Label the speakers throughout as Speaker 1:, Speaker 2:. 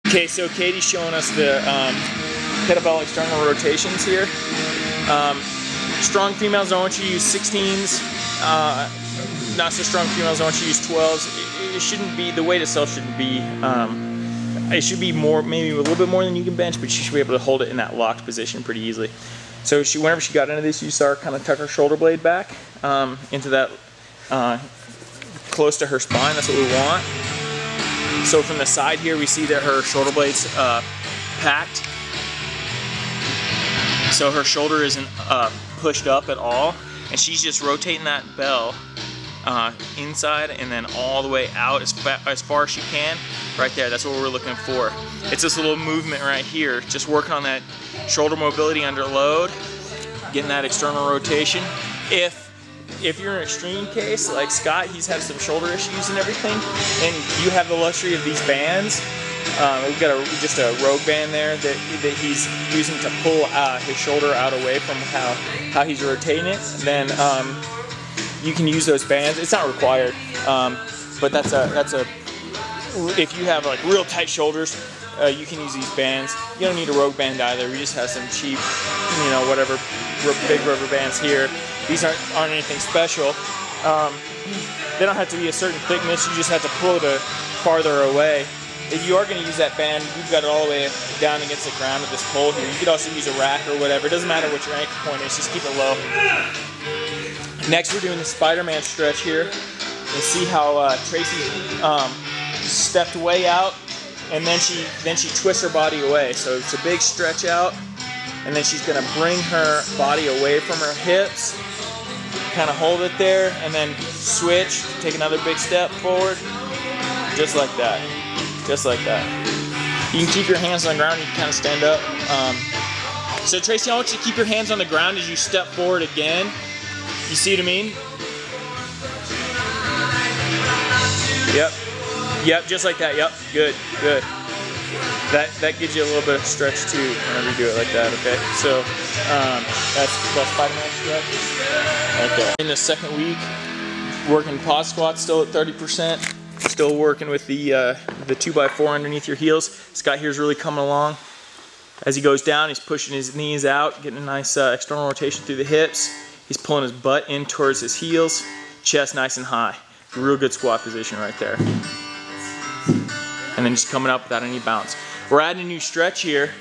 Speaker 1: Okay, so Katie's showing us the kettlebell external rotations here. Strong females, I want you to use 16s. Not so strong females, I want you to use 12s. It shouldn't be, the weight itself shouldn't be, it should be more, maybe a little bit more than you can bench, but you should be able to hold it in that locked position pretty easily. So whenever she got into this, you saw her kind of tuck her shoulder blade back into that, close to her spine. That's what we want. So from the side here, we see that her shoulder blade's packed. So her shoulder isn't pushed up at all, and she's just rotating that bell inside and then all the way out as far as she can. Right there, that's what we're looking for. It's this little movement right here, just working on that shoulder mobility under load, getting that external rotation. If you're in an extreme case, like Scott, he's had some shoulder issues and everything, and you have the luxury of these bands. We've got just a Rogue band there that he's using to pull his shoulder out away from how he's rotating it. Then you can use those bands. It's not required, but that's a if you have like real tight shoulders, you can use these bands. You don't need a Rogue band either. We just have some cheap, you know, whatever big rubber bands here. These aren't anything special. They don't have to be a certain thickness. You just have to pull it farther away. If you are going to use that band, you've got it all the way down against the ground of this pole here. You could also use a rack or whatever. It doesn't matter what your anchor point is. Just keep it low. Next, we're doing the Spider-Man stretch here. You see how Tracy stepped way out, and then she twists her body away. So it's a big stretch out, and then she's going to bring her body away from her hips, kind of hold it there, and then switch, take another big step forward, just like that. Just like that. You can keep your hands on the ground, you can kind of stand up. So Tracy, I want you to keep your hands on the ground as you step forward again. You see what I mean? Yep, just like that. Yep, good. That gives you a little bit of stretch too whenever you do it like that, okay? So that's Spider-Man stretch. Okay. In the second week, working pod squats still at 30%. Still working with the 2x4 underneath your heels. Scott here's really coming along. As he goes down, he's pushing his knees out, getting a nice external rotation through the hips. He's pulling his butt in towards his heels, chest nice and high. Real good squat position right there. And then just coming up without any bounce. We're adding a new stretch here,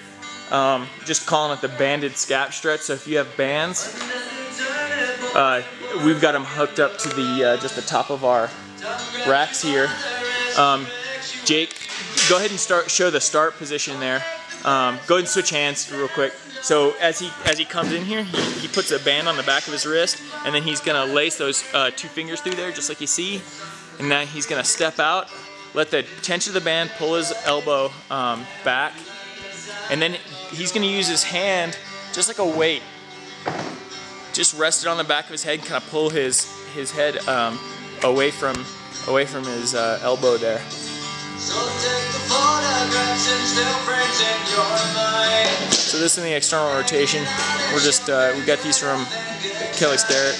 Speaker 1: just calling it the banded scap stretch. So if you have bands, we've got them hooked up to the just the top of our racks here. Jake, go ahead and show the start position there. Go ahead and switch hands real quick. So as he comes in here, he puts a band on the back of his wrist, and then he's gonna lace those 2 fingers through there, just like you see. And now he's gonna step out, let the tension of the band pull his elbow back, and then he's gonna use his hand just like a weight. Just rest it on the back of his head, kind of pull his head away from his elbow there. So this is the external rotation. We're just we got these from Kelly Starrett.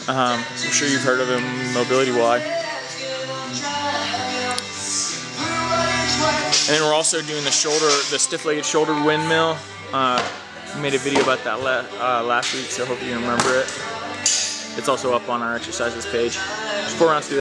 Speaker 1: I'm sure you've heard of him, Mobility WOD. And then we're also doing the stiff-legged shoulder windmill. We made a video about that last week, so hopefully you remember it. It's also up on our exercises page. Just 4 rounds through that.